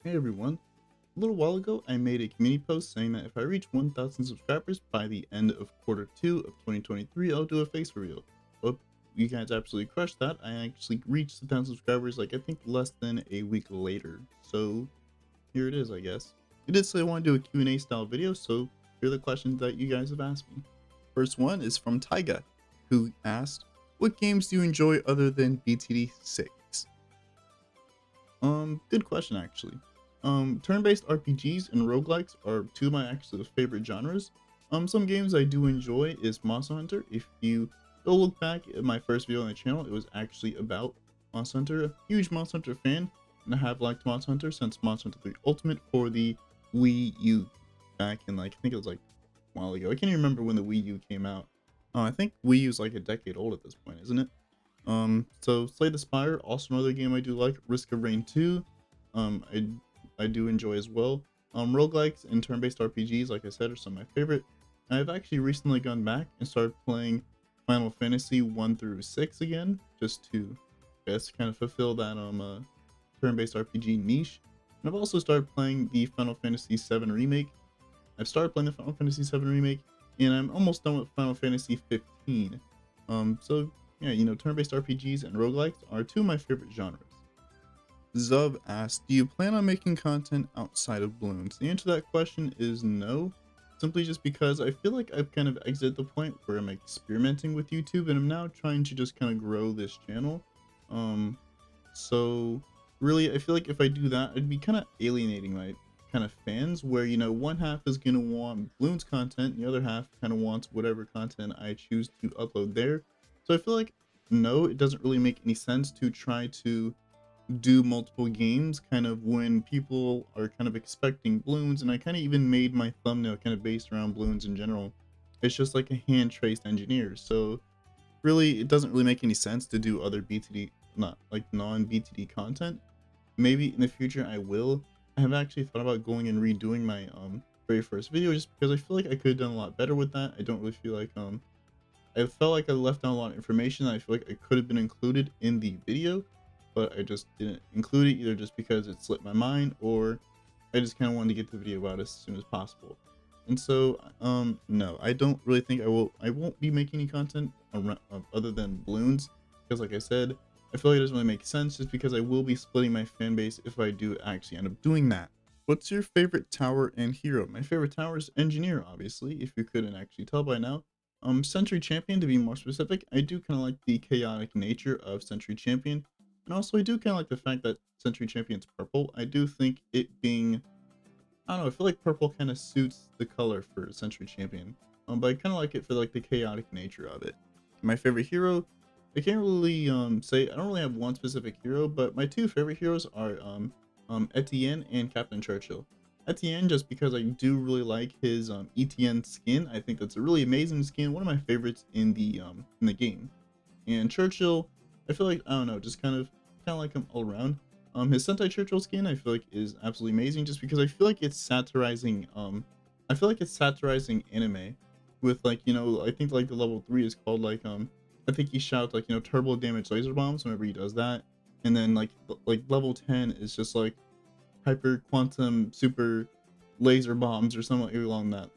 Hey everyone, a little while ago I made a community post saying that if I reach 1,000 subscribers by the end of quarter 2 of 2023, I'll do a face reveal. Well, you guys absolutely crushed that. I actually reached 1,000 subscribers like I think less than a week later. So here it is, I guess. I did say I want to do a Q&A style video, so here are the questions that you guys have asked me. First one is from Taiga, who asked, what games do you enjoy other than BTD 6? Good question actually. Turn-based RPGs and roguelikes are two of my actually favorite genres. Some games I do enjoy is Monster Hunter. If you go look back at my first video on the channel, it was actually about Monster Hunter. A huge Monster Hunter fan, and I have liked Monster Hunter since Monster Hunter 3 Ultimate for the Wii U back in like I think it was like a while ago. I can't even remember when the Wii U came out. I think Wii U is like a decade old at this point, isn't it? So Slay the Spire, also another game I do like. Risk of Rain 2, I do enjoy as well. Roguelikes and turn-based RPGs, like I said, are some of my favorite. I've actually recently gone back and started playing Final Fantasy 1 through 6 again, just to, I guess, kind of fulfill that turn-based RPG niche. And I've also started playing the Final Fantasy 7 remake. I've started playing the Final Fantasy 7 remake, and I'm almost done with Final Fantasy 15. So yeah, turn-based RPGs and roguelikes are two of my favorite genres. Zub asked, do you plan on making content outside of Bloons? The answer to that question is no, simply just because I feel like I've kind of exited the point where I'm experimenting with YouTube and I'm now trying to just kind of grow this channel. So really, I feel like if I do that, I'd be kind of alienating my kind of fans where, one half is going to want Bloons content, the other half kind of wants whatever content I choose to upload there. So I feel like, no, it doesn't really make any sense to try to do multiple games kind of when people are kind of expecting Bloons, and I kind of even made my thumbnail kind of based around Bloons in general. It's just like a hand traced engineer, so really it doesn't really make any sense to do other BTD, not like non BTD content. Maybe in the future I will. I have actually thought about going and redoing my very first video just because I feel like I could have done a lot better with that. I don't really feel like I felt like I left out a lot of information that I feel like I could have been included in the video, but I just didn't include it either just because it slipped my mind, or I just kind of wanted to get the video out as soon as possible. And so, no, I don't really think I won't be making any content around, other than Bloons, because like I said, I feel like it doesn't really make sense just because I will be splitting my fan base if I do actually end up doing that. What's your favorite tower and hero? My favorite tower is Engineer, obviously, if you couldn't actually tell by now. Sentry Champion, to be more specific, I do kind of like the chaotic nature of Sentry Champion, and also I do kind of like the fact that Sentry Champion's purple. I do think it being, I don't know, I feel like purple kind of suits the color for Sentry Champion, but I kind of like it for like the chaotic nature of it. My favorite hero, I can't really say, I don't really have one specific hero, but my two favorite heroes are Etienne and Captain Churchill. Etienne, just because I do really like his ETN skin. I think that's a really amazing skin, one of my favorites in the game. And Churchill, I feel like, I don't know, just kind of like him all around. His Sentai Churchill skin I feel like is absolutely amazing just because I feel like it's satirizing anime with like, I think like the level 3 is called like I think he shouts like, turbo damage laser bombs whenever he does that. And then like level 10 is just like hyper quantum super laser bombs or something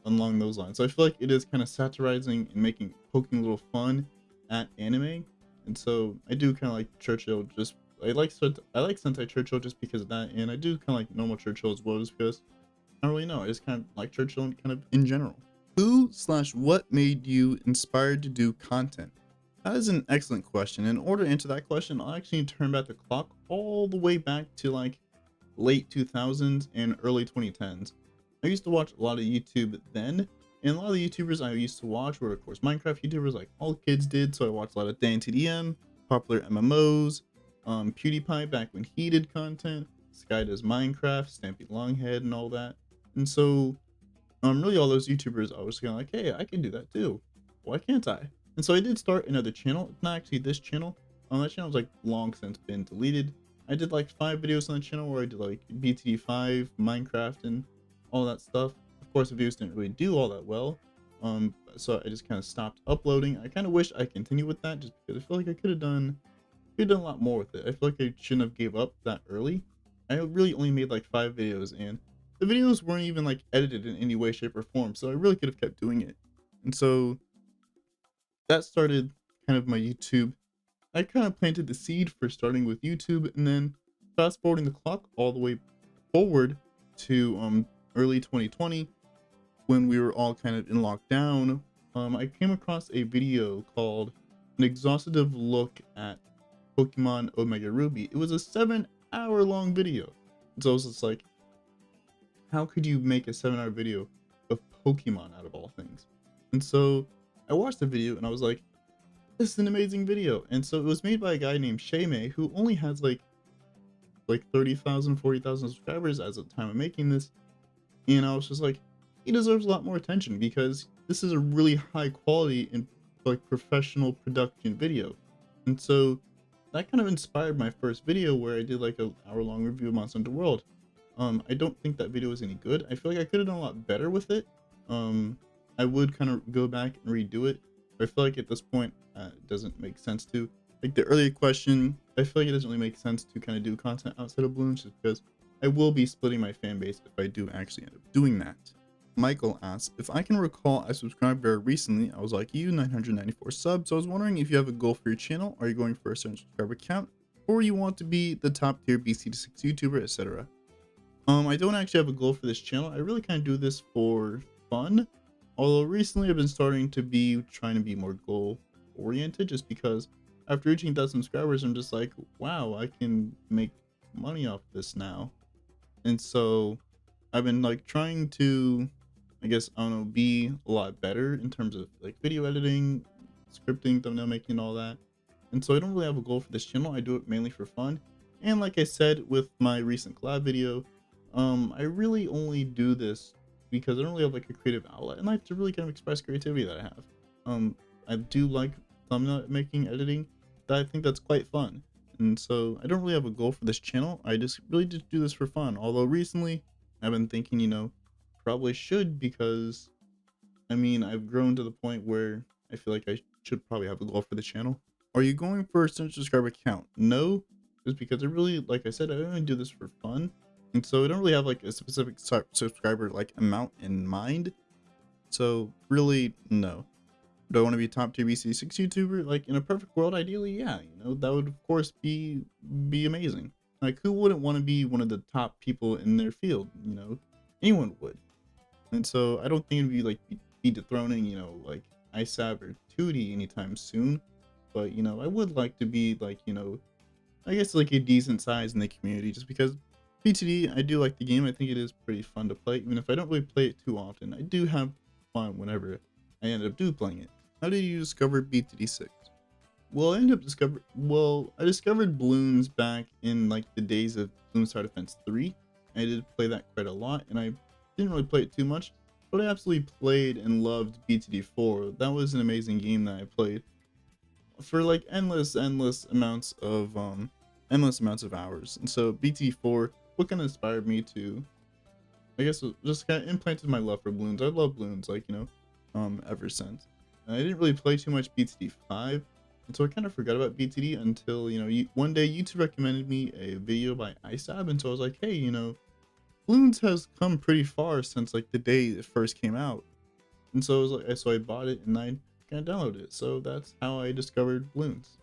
along those lines. So I feel like it is kind of satirizing and poking a little fun at anime. And so I do kind of like Churchill. Just I like Sentai Churchill just because of that, and I do kind of like normal Churchill as well, just because I don't really know. I just kind of like Churchill and kind of in general. Who/what made you inspired to do content? That is an excellent question. In order to answer that question, I'll actually turn back the clock all the way back to like late 2000s and early 2010s. I used to watch a lot of YouTube then, and a lot of the YouTubers I used to watch were, of course, Minecraft YouTubers like all kids did. So I watched a lot of DanTDM, popular MMOs, PewDiePie back when he did content, Sky does Minecraft, Stampy Longhead, and all that. And so, really all those YouTubers, I was kind of like, hey, I can do that too. Why can't I? And so I did start another channel. It's not actually this channel. That channel's like long since been deleted. I did like 5 videos on the channel where I did like BTD5, Minecraft, and all that stuff. Of course, the videos didn't really do all that well. So I just kind of stopped uploading. I kind of wish I continued with that just because I feel like I could have done a lot more with it. I feel like I shouldn't have gave up that early. I really only made like 5 videos, and the videos weren't even like edited in any way, shape, or form. So I really could have kept doing it. And so that started kind of my YouTube. I kind of planted the seed for starting with YouTube, and then fast forwarding the clock all the way forward to early 2020 when we were all kind of in lockdown. I came across a video called "An Exhaustive Look at Pokemon Omega Ruby." It was a 7 hour long video. So I was just like, how could you make a 7 hour video of Pokemon out of all things? And so I watched the video and I was like, this is an amazing video. And so it was made by a guy named Shaymay, who only has like 30,000, 40,000 subscribers as of the time of making this. And I was just like, he deserves a lot more attention because this is a really high quality and like professional production video. And so that kind of inspired my first video where I did like an hour-long review of Monster Hunter World. I don't think that video was any good. I feel like I could have done a lot better with it. I would kind of go back and redo it. But I feel like at this point, it doesn't make sense to. Like the earlier question, I feel like it doesn't really make sense to kind of do content outside of Bloons just because I will be splitting my fan base if I do actually end up doing that. Michael asks, if I can recall, I subscribed very recently. I was like you, 994 subs. So I was wondering if you have a goal for your channel. Are you going for a certain subscriber count? Or you want to be the top tier BC6 YouTuber, etc.? I don't actually have a goal for this channel. I really kind of do this for fun. Although recently I've been starting to be trying to be more goal oriented just because after reaching 1,000 subscribers, I'm just like, wow, I can make money off this now. And so I've been like trying to, I guess, I don't know, be a lot better in terms of like video editing, scripting, thumbnail making, all that. And so I don't really have a goal for this channel. I do it mainly for fun. And like I said with my recent collab video, I really only do this because I don't really have like a creative outlet and I have to really kind of express creativity that I have. I do like thumbnail making, editing. That I think that's quite fun. And so I don't really have a goal for this channel. I just really just do this for fun. Although recently I've been thinking, probably should because I mean, I've grown to the point where I feel like I should probably have a goal for the channel. Are you going for a certain subscriber count? No, just because I really, like I said, I only do this for fun. And so I don't really have like a specific subscriber like amount in mind. So really, no. Do I want to be a top tier BC6 YouTuber? Like in a perfect world, ideally, yeah, that would of course be amazing. Like who wouldn't want to be one of the top people in their field? Anyone would. And so I don't think it'd be like be dethroning, like ISAB or 2D anytime soon. But I would like to be like, I guess like a decent size in the community just because BTD, I do like the game. I think it is pretty fun to play, even if I don't really play it too often. I do have fun whenever I end up playing it. How did you discover BTD6? Well, I discovered Bloons back in like the days of Bloons Tower Defense 3. I did play that quite a lot, and I didn't really play it too much, but I absolutely played and loved BTD4. That was an amazing game that I played for like endless amounts of hours. And so BTD4, what kind of inspired me to, I guess, just kind of implanted my love for Bloons. I love Bloons, like, ever since. And I didn't really play too much BTD 5, and so I kind of forgot about BTD until, one day YouTube recommended me a video by ISAB, and so I was like, hey, Bloons has come pretty far since like the day it first came out. And so I was like, so I bought it and I kind of downloaded it. So that's how I discovered Bloons.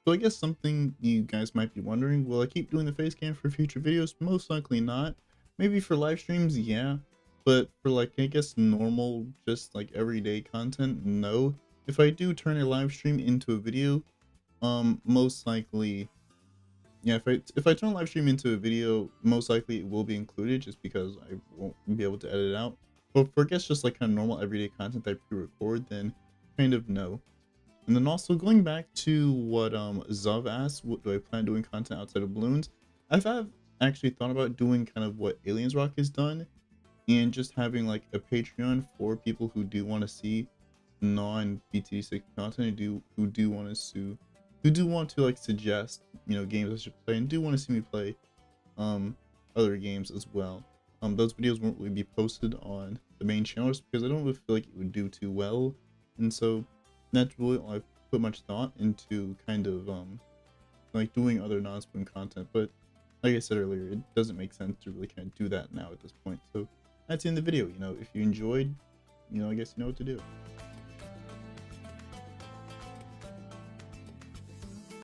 So I guess something you guys might be wondering, will I keep doing the face cam for future videos? Most likely not. Maybe for live streams, yeah. But for like, I guess normal, just like everyday content, no. If I do turn a live stream into a video, most likely, yeah, if I turn a live stream into a video, most likely it will be included just because I won't be able to edit it out. But for I guess just like kind of normal everyday content I pre-record, then kind of no. And then also going back to what Zav asked, what do I plan on doing content outside of Bloons? I've actually thought about doing kind of what Aliens Rock has done, and just having like a Patreon for people who do want to see non-BT6 content, who do want to like suggest games I should play and do want to see me play other games as well. Those videos won't really be posted on the main channel just because I don't really feel like it would do too well, and so that's really all I've put much thought into kind of like doing other non-spoon content. But like I said earlier, it doesn't make sense to really kind of do that now at this point. So that's in the video. If you enjoyed, I guess you know what to do.